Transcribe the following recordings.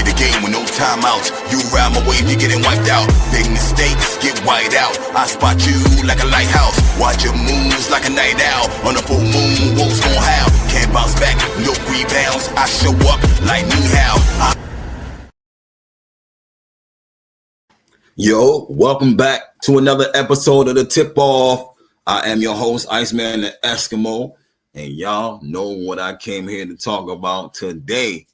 play the game with no timeouts. You ride my wave, you're getting wiped out. Big mistakes get white out. I spot you like a lighthouse. Watch your moves like a night owl. On a full moon, wolves gon' howl. Can't bounce back, no rebounds. I show up like me how. Yo, welcome back to another episode of the Tip Off. I am your host, Iceman the Eskimo, and y'all know what I came here to talk about today.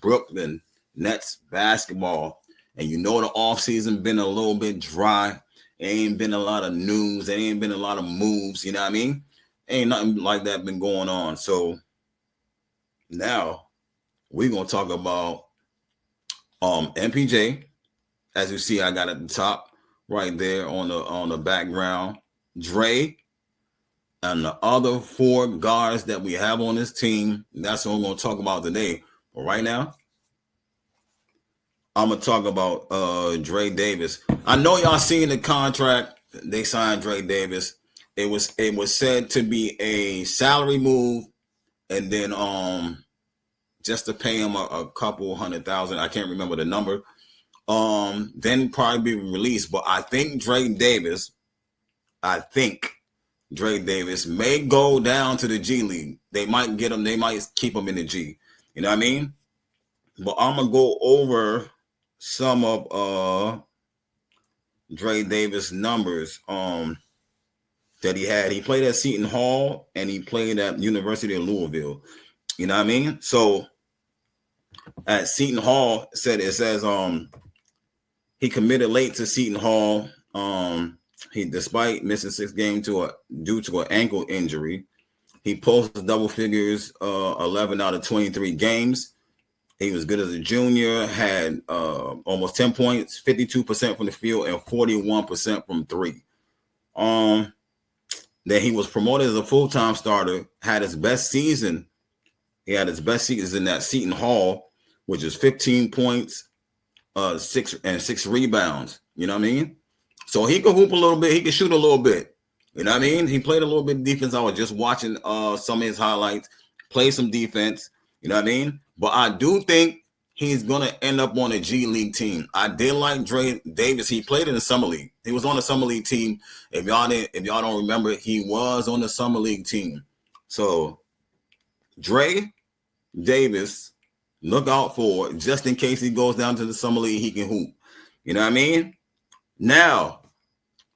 Brooklyn Nets basketball. And you know the offseason been a little bit dry. There ain't been a lot of news. There ain't been a lot of moves, you know what I mean? Ain't nothing like that been going on. So now we're going to talk about MPJ. As you see, I got at the top right there on the background, Dre, and the other four guards that we have on this team. That's what we're going to talk about today. But right now, I'm going to talk about Dre Davis. I know y'all seen the contract. They signed Dre Davis. It was said to be a salary move, and then just to pay him a couple $100,000. I can't remember the number. Then probably be released. But I think Dre Davis may go down to the G League. They might get him. They might keep him in the G. You know what I mean? But I'm gonna go over some of Dre Davis numbers that he had. He played at Seton Hall and he played at University of Louisville. You know what I mean? So at Seton Hall, it says he committed late to Seton Hall. He, despite missing 6 games due to an ankle injury, he posted double figures 11 out of 23 games. He was good as a junior, had almost 10 points, 52% from the field, and 41% from three. Then he was promoted as a full-time starter, had his best season. He had his best season at Seton Hall, which is 15 points, 6 rebounds. You know what I mean? So he could hoop a little bit. He could shoot a little bit. You know what I mean? He played a little bit of defense. I was just watching some of his highlights. Play some defense. You know what I mean? But I do think he's gonna end up on a G League team. I did like Dre Davis. He played in the summer league. He was on the summer league team. If y'all don't remember, he was on the summer league team. So Dre Davis, look out for it. Just in case he goes down to the summer league, he can hoop. You know what I mean? Now,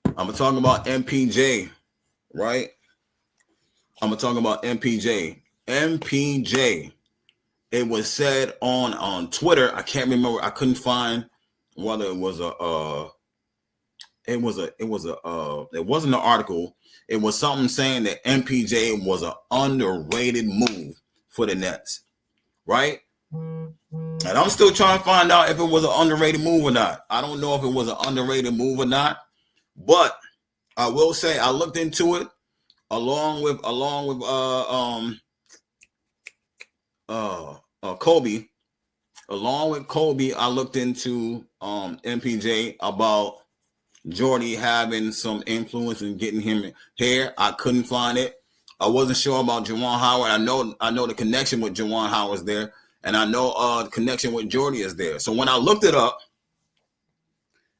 I'm going to talk about MPJ, right? I'm going to talk about MPJ. MPJ, it was said on Twitter. I can't remember. I couldn't find whether it was it wasn't an article. It was something saying that MPJ was an underrated move for the Nets, right? And I'm still trying to find out if it was an underrated move or not. I don't know if it was an underrated move or not, but I will say I looked into it along with Kobe. Along with Kobe, I looked into MPJ about Jordy having some influence in getting him here. I couldn't find it. I wasn't sure about Juwan Howard. I know the connection with Juwan Howard's there. And I know the connection with Jordy is there. So when I looked it up,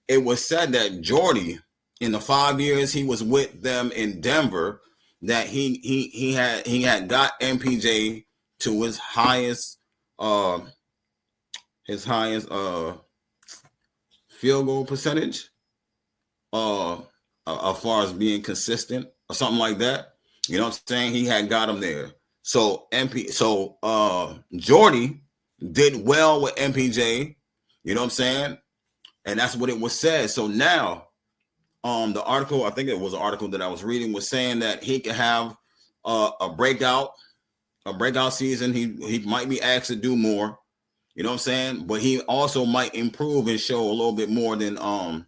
it was said that Jordy, in the 5 years he was with them in Denver, that he had got MPJ to his highest field goal percentage, as far as being consistent or something like that. You know what I'm saying? He had got him there. So Jordy did well with MPJ, you know what I'm saying? And that's what it was said. So now the article, I think it was an article that I was reading, was saying that he could have a breakout season. He might be asked to do more, you know what I'm saying? But he also might improve and show a little bit more than you know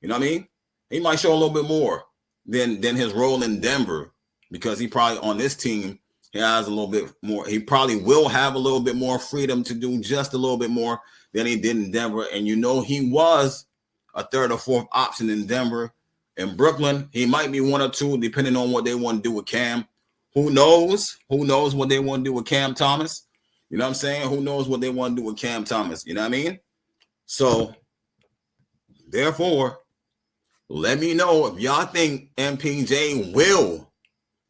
what I mean? He might show a little bit more than his role in Denver, because he probably on this team, he has a little bit more. He probably will have a little bit more freedom to do just a little bit more than he did in Denver. And you know, he was a third or fourth option in Denver. In Brooklyn, he might be one or two, depending on what they want to do with Cam. Who knows? Who knows what they want to do with Cam Thomas? You know what I'm saying? Who knows what they want to do with Cam Thomas? You know what I mean? So, therefore, let me know if y'all think MPJ will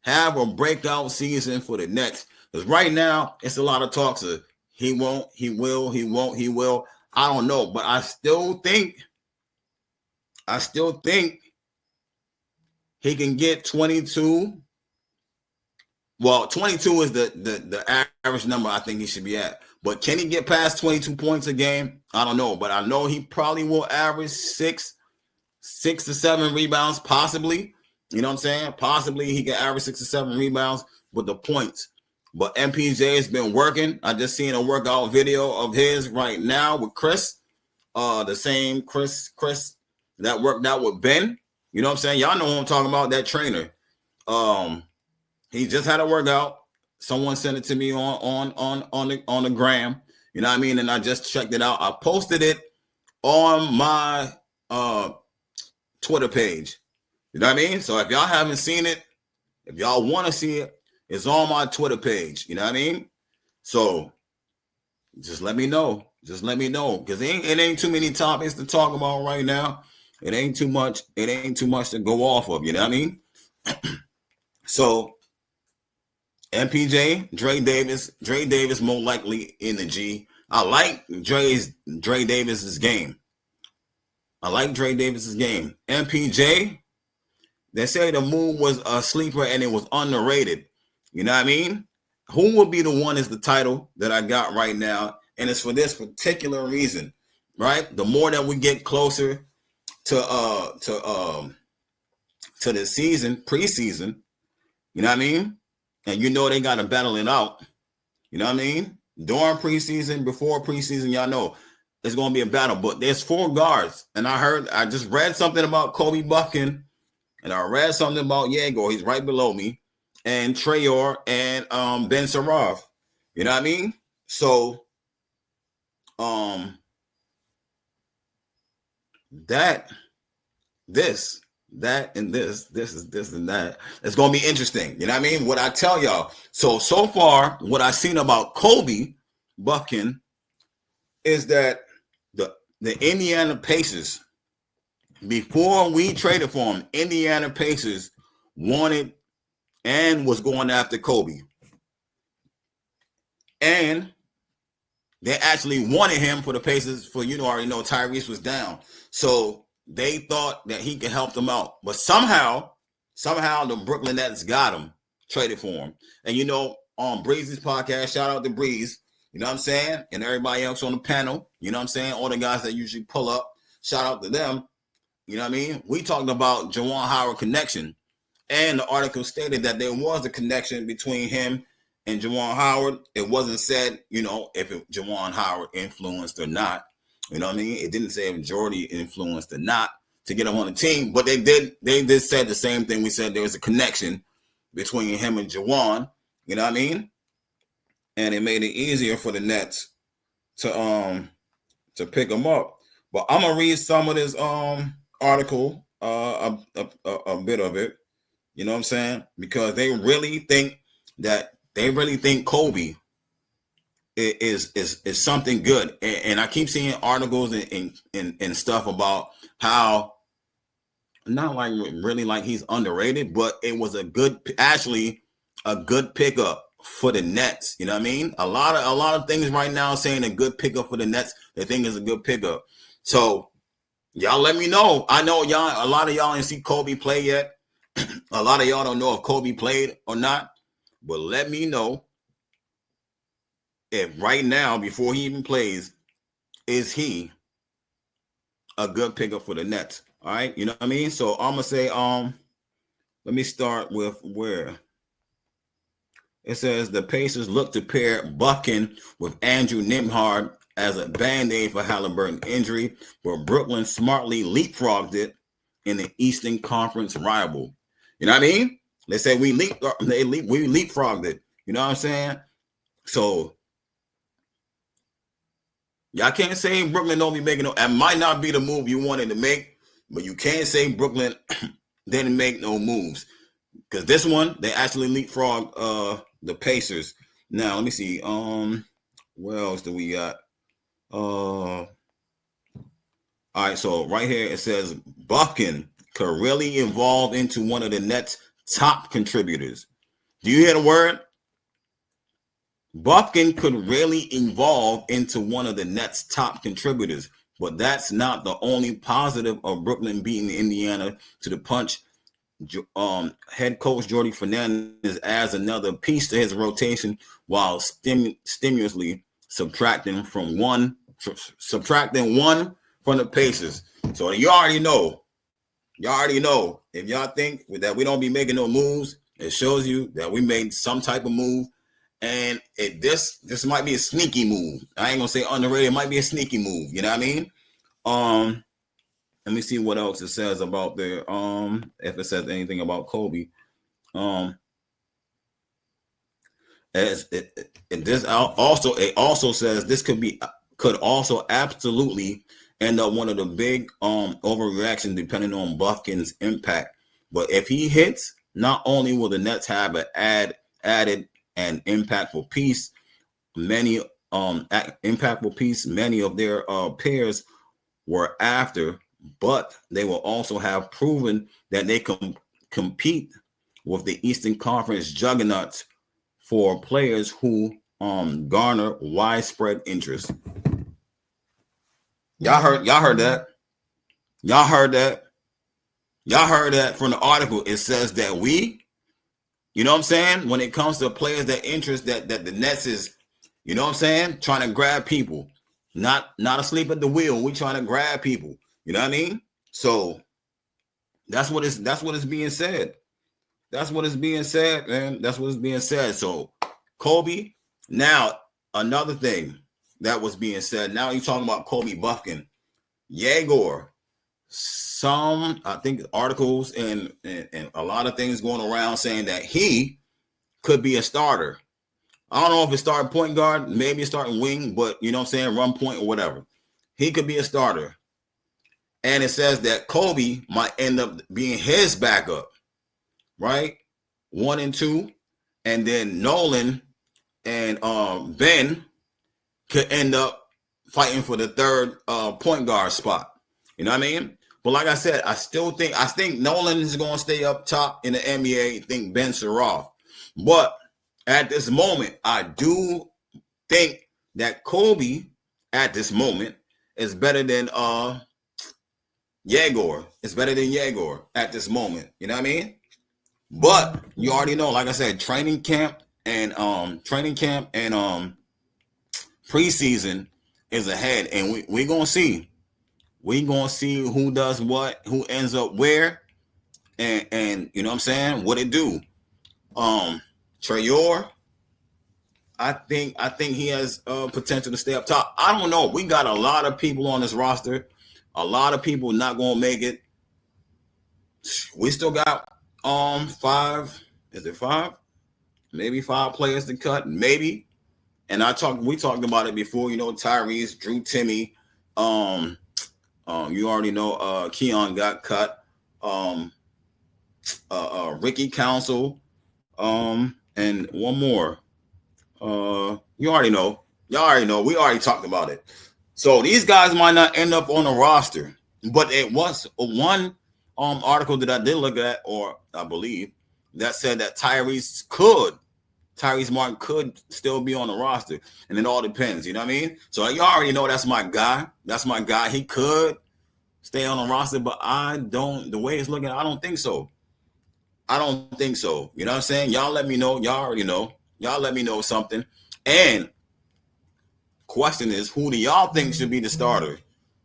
have a breakout season for the Nets. Because right now, it's a lot of talks of he won't, he will, he won't, he will. I don't know. But I still think he can get 22. Well, 22 is the average number I think he should be at. But can he get past 22 points a game? I don't know. But I know he probably will average six to seven rebounds, possibly. You know what I'm saying? Possibly he can average 6 to 7 rebounds with the points. But MPJ has been working. I just seen a workout video of his right now with Chris. The same Chris that worked out with Ben. You know what I'm saying? Y'all know who I'm talking about, that trainer. He just had a workout. Someone sent it to me on the gram. You know what I mean? And I just checked it out. I posted it on my Twitter page. You know what I mean? So if y'all haven't seen it, if y'all want to see it, it's on my Twitter page. You know what I mean? So just let me know. Just let me know. Because it ain't too many topics to talk about right now. It ain't too much. It ain't too much to go off of. You know what I mean? So MPJ, Dre Davis more likely in the G. I like Dre Davis's game. MPJ, they say the move was a sleeper and it was underrated. You know what I mean? Who will be the one is the title that I got right now. And it's for this particular reason, right? The more that we get closer to the season, preseason, you know what I mean? And you know they got to battle it out. You know what I mean? During preseason, before preseason, y'all know it's going to be a battle. But there's 4 guards. And I just read something about Kobe Buffkin. And I read something about Yago. He's right below me. And Trayor and Ben Saraf. You know what I mean? So, this and that. It's going to be interesting. You know what I mean? What I tell y'all. So far, what I've seen about Kobe Buffkin is that the Indiana Pacers, before we traded for him, Indiana Pacers wanted and was going after Kobe. And they actually wanted him for the Pacers for, already know Tyrese was down. So they thought that he could help them out. But somehow the Brooklyn Nets got him, traded for him. And, on Breeze's podcast, shout out to Breeze, you know what I'm saying? And everybody else on the panel, you know what I'm saying? All the guys that usually pull up, shout out to them. You know what I mean? We talked about Juwan Howard connection. And the article stated that there was a connection between him and Juwan Howard. It wasn't said, if Juwan Howard influenced or not. You know what I mean? It didn't say if Jordy influenced or not to get him on the team. But they did said the same thing. We said there was a connection between him and Juwan. You know what I mean? And it made it easier for the Nets to pick him up. But I'm gonna read some of this article, a bit of it. You know what I'm saying? Because they really think Kobe is something good. And I keep seeing articles and stuff about how not like really like he's underrated, but it was a good pickup for the Nets. You know what I mean? A lot of things right now saying a good pickup for the Nets. They think is a good pickup. So y'all let me know. I know a lot of y'all didn't see Kobe play yet. A lot of y'all don't know if Kobe played or not, but let me know if right now, before he even plays, is he a good pickup for the Nets? All right, you know what I mean? So I'm gonna say, let me start with where it says the Pacers look to pair Buffkin with Andrew Nembhard as a band-aid for Halliburton injury, but Brooklyn smartly leapfrogged it in the Eastern Conference rival. You know what I mean? They say we leapfrogged it. You know what I'm saying? So y'all can't say Brooklyn don't be making it might not be the move you wanted to make, but you can't say Brooklyn didn't make no moves. Because this one, they actually leapfrogged the Pacers. Now, let me see. What else do we got? All right, so right here it says Buffkin could really evolve into one of the Nets' top contributors. Do you hear the word? Buffkin could really evolve into one of the Nets' top contributors, but that's not the only positive of Brooklyn beating Indiana to the punch. Head coach Jordy Fernandez adds another piece to his rotation while stimulously subtracting one from the Pacers. So you already know. Y'all already know. If y'all think that we don't be making no moves, it shows you that we made some type of move. And this might be a sneaky move. I ain't gonna say underrated. It might be a sneaky move. You know what I mean? Let me see what else it says about there. If it says anything about Kobe. It also says this could also absolutely end up one of the big overreactions depending on Buffkin's impact. But if he hits, not only will the Nets have an added and impactful piece, many of their peers were after, but they will also have proven that they can compete with the Eastern Conference juggernauts for players who garner widespread interest. Y'all heard that. Y'all heard that. Y'all heard that from the article. It says that you know what I'm saying? When it comes to players that interest that the Nets is, you know what I'm saying? Trying to grab people. Not asleep at the wheel. We trying to grab people. You know what I mean? So that's what is being said. That's what is being said, man. That's what is being said. So Kobe, now another thing that was being said. Now you're talking about Kobe Buffkin. Yegor. Some, I think, articles and a lot of things going around saying that he could be a starter. I don't know if it's starting point guard, maybe it's starting wing, but you know what I'm saying, run point or whatever. He could be a starter. And it says that Kobe might end up being his backup, right? 1 and 2. And then Nolan and Ben could end up fighting for the third point guard spot. You know what I mean? But like I said, I think Nolan is going to stay up top in the NBA. I think Ben Surratt. But at this moment, I do think that Kobe at this moment is better than Yegor. It's better than Yegor at this moment. You know what I mean? But you already know, like I said, training camp and preseason is ahead, and we're gonna see. We're gonna see who does what, who ends up where, and you know what I'm saying, what it do. Trayor, I think he has potential to stay up top. I don't know. We got a lot of people on this roster. A lot of people not gonna make it. We still got 5. Is it 5? Maybe 5 players to cut. Maybe. And we talked about it before. You know, Tyrese, Drew Timmy. You already know Keon got cut. Ricky Council. And one more. You already know. Y'all already know. We already talked about it. So these guys might not end up on the roster, but it was one article that I did look at, or I believe, that said that Tyrese Martin could still be on the roster, and it all depends. You know what I mean? So you already know that's my guy. That's my guy. He could stay on the roster, but the way it's looking, I don't think so. I don't think so. You know what I'm saying? Y'all let me know. Y'all already know. Y'all let me know something. And question is, who do y'all think should be the starter?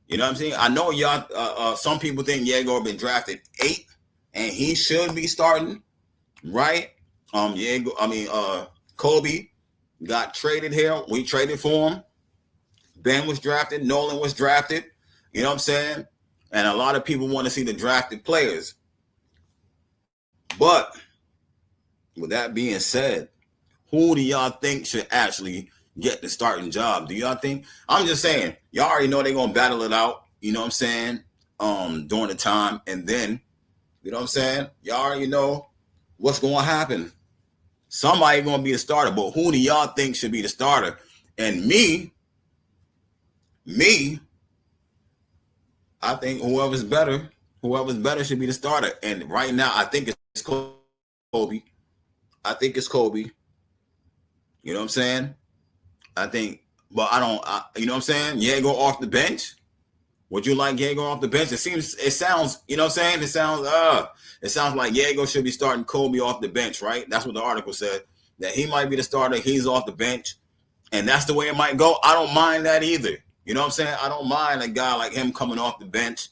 You know what I'm saying? I know y'all. Some people think Yegor been drafted 8, and he should be starting, right? Kobe got traded here. We traded for him. Ben was drafted. Nolan was drafted. You know what I'm saying? And a lot of people want to see the drafted players. But with that being said, who do y'all think should actually get the starting job? Do y'all think? I'm just saying, y'all already know they're gonna battle it out, you know what I'm saying, during the time, and then, you know what I'm saying, y'all already know what's gonna happen. Somebody gonna be the starter, but who do y'all think should be the starter? And me, I think whoever's better should be the starter. And right now, I think it's Kobe. I think it's Kobe. You know what I'm saying? I think, but I don't. You know what I'm saying? Yeah, go off the bench. Would you like Diego off the bench? It sounds, you know what I'm saying? It sounds like Diego should be starting Kobe off the bench, right? That's what the article said. That he might be the starter, he's off the bench, and that's the way it might go. I don't mind that either. You know what I'm saying? I don't mind a guy like him coming off the bench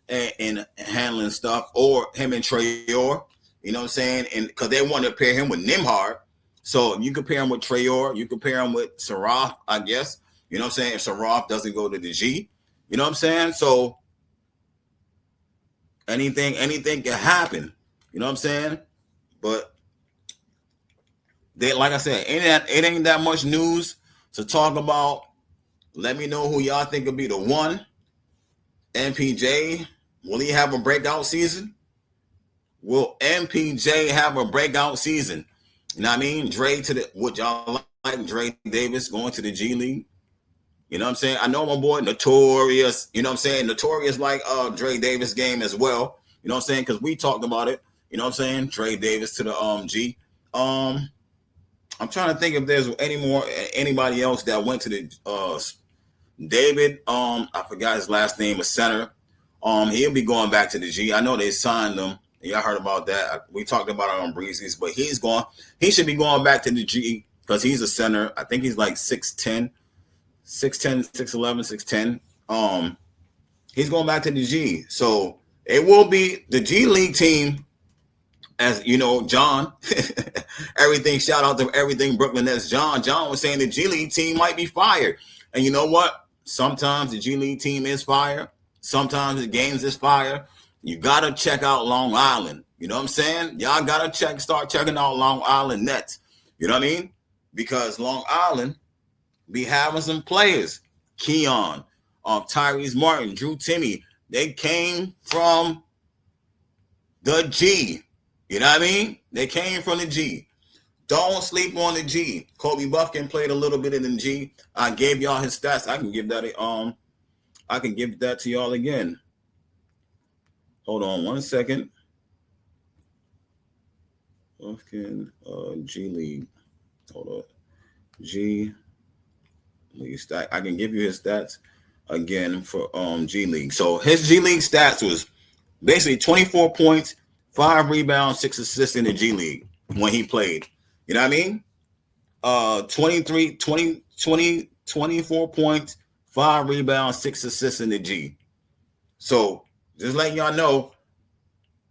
and handling stuff, or him and Trayor. You know what I'm saying? And because they want to pair him with Nimhard. So you compare him with Trayor, you compare him with Saraf, I guess. You know what I'm saying? If Saraf doesn't go to the G. You know what I'm saying? So anything can happen. You know what I'm saying? But they, like I said, it ain't that much news to talk about. Let me know who y'all think will be the one. MPJ, will he have a breakout season? Will MPJ have a breakout season? You know what I mean? Would y'all like Dre Davis going to the G League? You know what I'm saying? I know my boy Notorious, you know what I'm saying? Notorious like Dre Davis game as well. You know what I'm saying? Because we talked about it. You know what I'm saying? Dre Davis to the G. I'm trying to think if there's anybody else that went to the David. I forgot his last name, a center. He'll be going back to the G. I know they signed him. Y'all heard about that. We talked about it on Breezy's, but he should be going back to the G because he's a center. I think he's like 6'10". 6'10", 6'11", 6'10". He's going back to the G. So it will be the G League team, as you know, John. Everything, shout out to everything Brooklyn Nets. John was saying the G League team might be fired. And you know what? Sometimes the G League team is fire. Sometimes the games is fire. You gotta check out Long Island. You know what I'm saying? Y'all gotta start checking out Long Island Nets. You know what I mean? Because Long Island be having some players. Keon, Tyrese Martin, Drew Timme. They came from the G. You know what I mean? They came from the G. Don't sleep on the G. Kobe Buffkin played a little bit in the G. I gave y'all his stats. I can give that to y'all again. Hold on 1 second. Buffkin, G League. Hold on. G League stat. I can give you his stats again for G League. So his G League stats was basically 24 points, 5 rebounds, 6 assists in the G League when he played. You know what I mean? 24 points, 5 rebounds, 6 assists in the G. So just letting y'all know,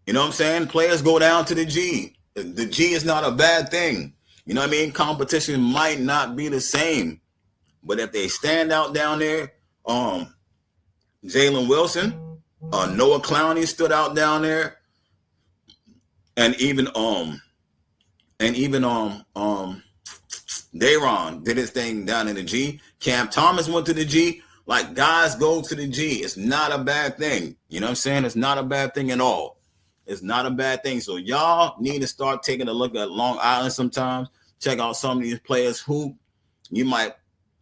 you know what I'm saying? Players go down to the G. The G is not a bad thing. You know what I mean? Competition might not be the same. But if they stand out down there, Jalen Wilson, Noah Clowney stood out down there, and even Dayron did his thing down in the G. Cam Thomas went to the G. Like, guys go to the G. It's not a bad thing. You know what I'm saying? It's not a bad thing at all. It's not a bad thing. So y'all need to start taking a look at Long Island sometimes. Check out some of these players who you might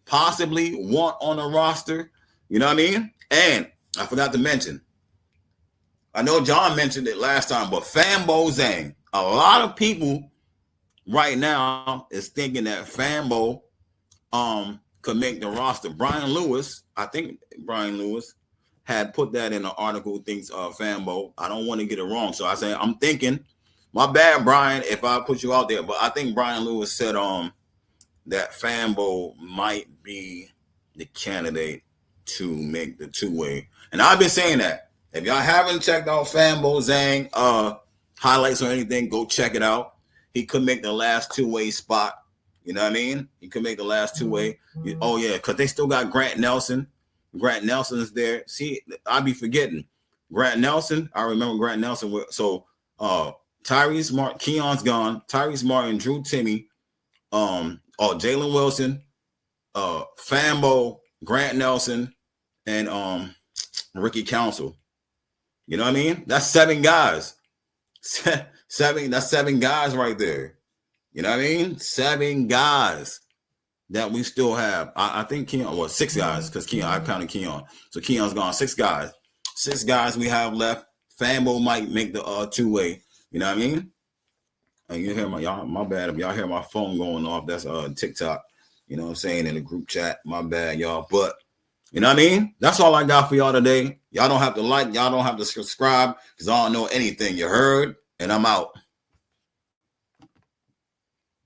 possibly want on a roster. You know what I mean? And I forgot to mention, I know John mentioned it last time, but Fambo Zhang. A lot of people right now is thinking that Fambo could make the roster. Brian Lewis, I think Brian Lewis had put that in an article, thinks Fambo. I don't want to get it wrong. So I say, I'm thinking, my bad, Brian, if I put you out there, but I think Brian Lewis said that Fambo might be the candidate to make the two-way. And I've been saying that. If y'all haven't checked out Fambo Zhang highlights or anything, go check it out. He could make the last two-way spot. You know what I mean? He could make the last two-way. Oh, yeah, because they still got Grant Nelson. Grant Nelson's there. See, I be forgetting. Grant Nelson, I remember Grant Nelson. So Tyrese Martin, Keon's gone. Tyrese Martin, Drew Timme, Jalen Wilson, Fambo, Grant Nelson, and Ricky Council. You know what I mean? That's 7 guys. That's 7 guys right there. You know what I mean? 7 guys. that we still have. I think Keon, well, 6 guys, because Keon, I counted Keon. So Keon's gone. 6 guys. 6 guys we have left. Fambo might make the two-way. You know what I mean? And you hear my bad if y'all hear my phone going off. That's TikTok. You know what I'm saying, in the group chat. My bad, y'all. But you know what I mean? That's all I got for y'all today. Y'all don't have to like, y'all don't have to subscribe, because I don't know anything. You heard? And I'm out.